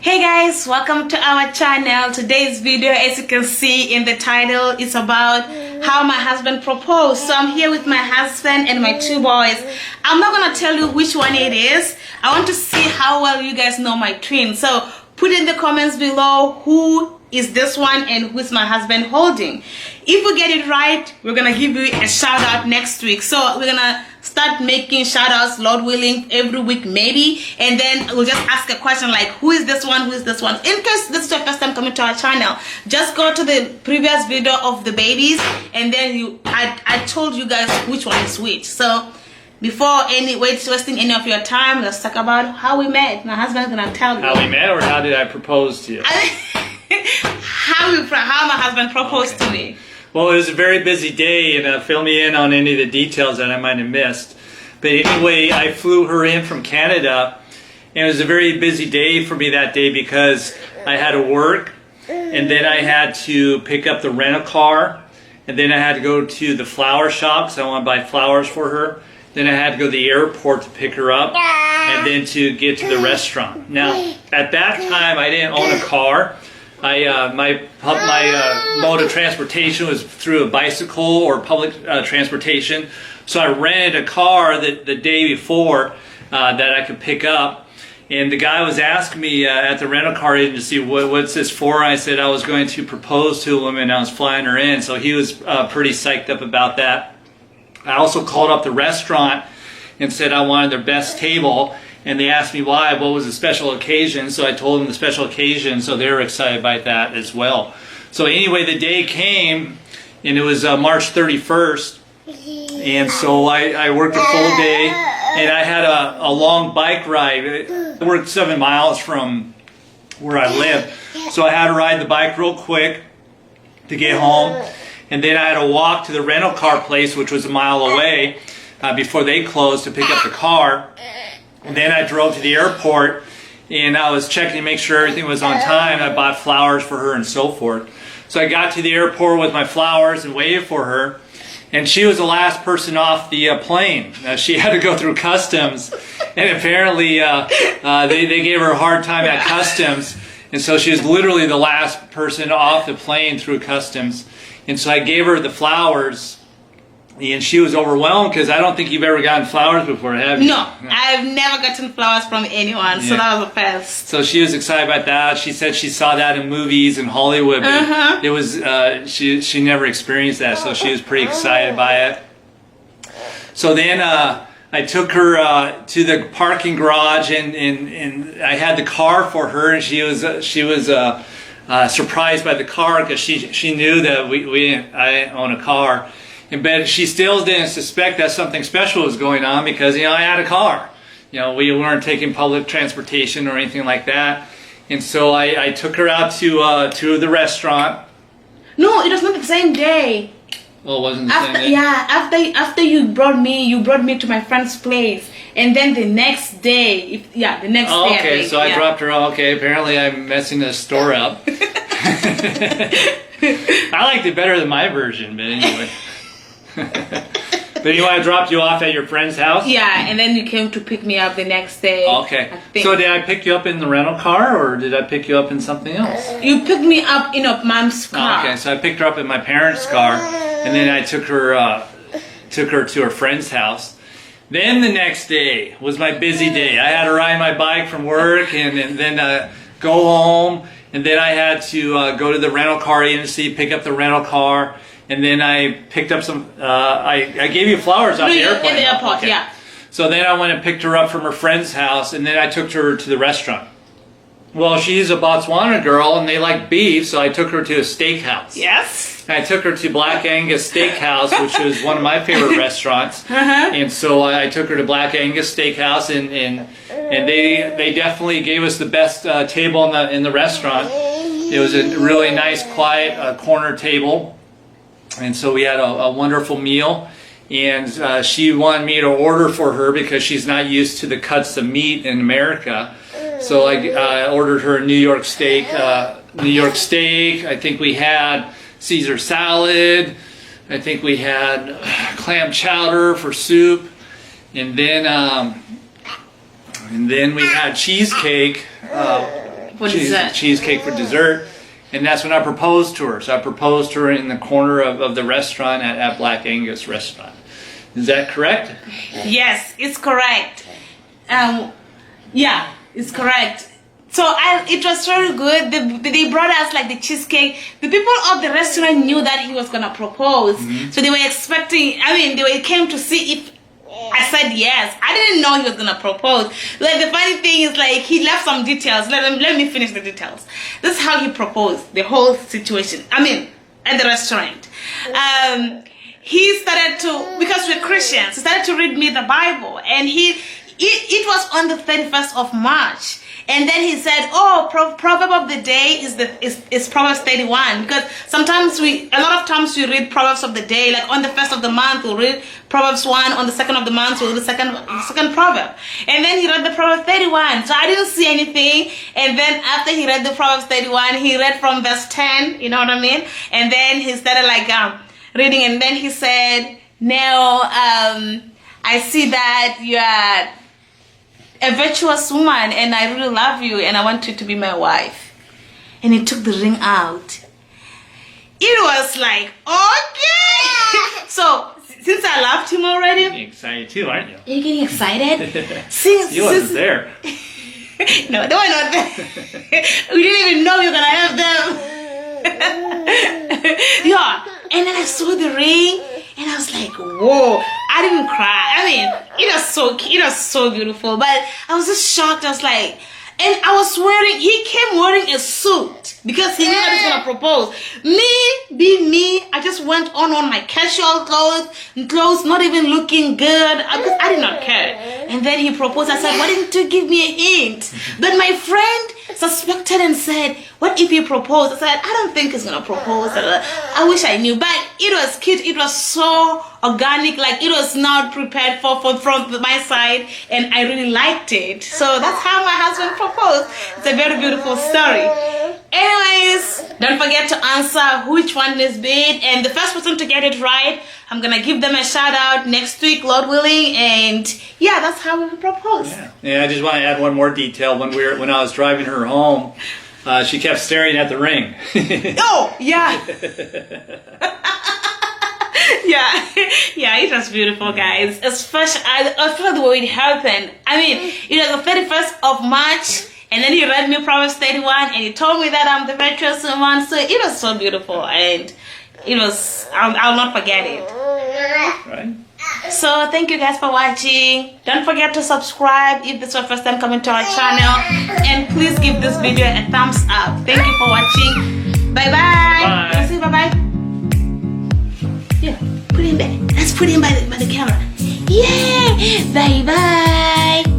Hey guys, welcome to our channel. Today's video, as you can see in the title, is about how my husband proposed. So I'm here with my husband and my two boys. I'm not gonna tell you which one it is. I want to see how well you guys know my twins. So put in the comments below who is this one and who's my husband holding. If we get it right, we're gonna give you a shout out next week. So we're gonna start making shout outs, Lord willing, every week maybe, and then we'll just ask a question like who is this one, who is this one. In case this is your first time coming to our channel, just go to the previous video of the babies, and then I told you guys which one is which. So before wasting any of your time, let's talk about how we met. My husband's gonna tell you how we met, or how did I propose to you? how my husband proposed to me. Well, it was a very busy day, and fill me in on any of the details that I might have missed. But anyway, I flew her in from Canada, and it was a very busy day for me that day because I had to work, and then I had to pick up the rental car, and then I had to go to the flower shop because I want to buy flowers for her. Then I had to go to the airport to pick her up, and then to get to the restaurant. Now, at that time, I didn't own a car. My mode of transportation was through a bicycle or public transportation. So I rented a car the day before that I could pick up. And the guy was asking me at the rental car agency, what's this for? I said I was going to propose to a woman. I was flying her in. So he was pretty psyched up about that. I also called up the restaurant and said I wanted their best table. And they asked me why, what was the special occasion, so I told them the special occasion, so they were excited by that as well. So anyway, the day came, and it was March 31st, and so I worked a full day, and I had a long bike ride. I worked 7 miles from where I live, so I had to ride the bike real quick to get home, and then I had to walk to the rental car place, which was a mile away, before they closed to pick up the car. And then I drove to the airport, and I was checking to make sure everything was on time. I bought flowers for her and so forth. So I got to the airport with my flowers and waited for her, and she was the last person off the plane. She had to go through customs, and apparently they gave her a hard time at customs, and so she was literally the last person off the plane through customs. And so I gave her the flowers, and she was overwhelmed because I don't think you've ever gotten flowers before, have you? No, I've never gotten flowers from anyone, so that was a first. So she was excited about that. She said she saw that in movies in Hollywood, but it was she never experienced that, so she was pretty excited by it. So then I took her to the parking garage, and I had the car for her, and she was surprised by the car because she knew that I didn't own a car. But she still didn't suspect that something special was going on because, I had a car. We weren't taking public transportation or anything like that. And so I took her out to the restaurant. No, it was not the same day. Well, it wasn't the same day? Yeah, after you brought me to my friend's place. And then the next day, the next day. Okay, so I dropped her off. Okay, apparently I'm messing the store up. I liked it better than my version, but anyway. But anyway, I dropped you off at your friend's house? Yeah, and then you came to pick me up the next day. Okay. So did I pick you up in the rental car, or did I pick you up in something else? You picked me up in a mom's car. Okay, so I picked her up in my parents' car, and then I took her to her friend's house. Then the next day was my busy day. I had to ride my bike from work and then go home, and then I had to go to the rental car agency, pick up the rental car. And then I picked up some, I gave you flowers out the airport. In the airport, okay. Yeah. So then I went and picked her up from her friend's house, and then I took her to the restaurant. Well, she's a Botswana girl, and they like beef, so I took her to a steakhouse. Yes. I took her to Black Angus Steakhouse, which was one of my favorite restaurants. And so I took her to Black Angus Steakhouse, and they definitely gave us the best table in the restaurant. It was a really nice, quiet corner table. And so we had a wonderful meal, and she wanted me to order for her because she's not used to the cuts of meat in America. So I ordered her a New York steak. I think we had Caesar salad. I think we had clam chowder for soup, and then we had cheesecake. for dessert. Cheesecake for dessert. And that's when I proposed to her. So I proposed to her in the corner of the restaurant at Black Angus Restaurant. Is that correct? Yes, it's correct. Yeah, it's correct. So it was very good. They brought us like the cheesecake. The people of the restaurant knew that he was gonna propose, so they were expecting. I mean, they came to see if I said yes. I didn't know he was gonna propose. Like the funny thing is, like he left some details. Let me finish the details. This is how he proposed the whole situation. I mean, at the restaurant. He started to, because we're Christians, he started to read me the Bible, and it was on the 31st of March. And then he said, oh, proverb of the day is Proverbs 31, because sometimes a lot of times we read Proverbs of the day, like on the 1st of the month we'll read Proverbs 1, on the 2nd of the month we'll read the second proverb. And then he read the Proverbs 31, so I didn't see anything. And then after he read the Proverbs 31, he read from verse 10, you know what I mean? And then he started like reading, and then he said, now I see that you are a virtuous woman, and I really love you, and I want you to be my wife. And he took the ring out. It was like, okay. So since I loved him already, You're getting excited too, aren't you? you're getting excited. You wasn't there. No, they were not there. We didn't even know we were gonna have them. Yeah. And then I saw the ring, and I was like, whoa. I didn't cry. I mean, it was so beautiful, but I was just shocked. I was like, and he came wearing a suit because he knew that he was gonna propose. Me, I just went on my casual clothes, not even looking good, because I did not care. And then he proposed. I said, why didn't you give me a hint? But my friend suspected and said, what if he proposed? I said, I don't think he's gonna propose. I wish I knew, but it was cute. It was so organic, like it was not prepared from my side, and I really liked it. So that's how my husband proposed. It's a very beautiful story. Anyways, don't forget to answer which one is bid, and the first person to get it right, I'm gonna give them a shout out next week, Lord willing. And yeah, that's how we propose. Yeah, I just want to add one more detail. When I was driving her home, she kept staring at the ring. Oh yeah. Yeah, it was beautiful, guys. Especially the way it happened. I mean, it was the 31st of March, and then he read me Proverbs 31, and he told me that I'm the virtuous woman. So it was so beautiful, and it was, I'll not forget it. Right. So thank you guys for watching. Don't forget to subscribe if this is your first time coming to our channel, and please give this video a thumbs up. Thank you for watching. Bye bye. Bye. Say bye bye. Yeah, put it in there. Let's put it in by the camera. Yeah. Bye bye.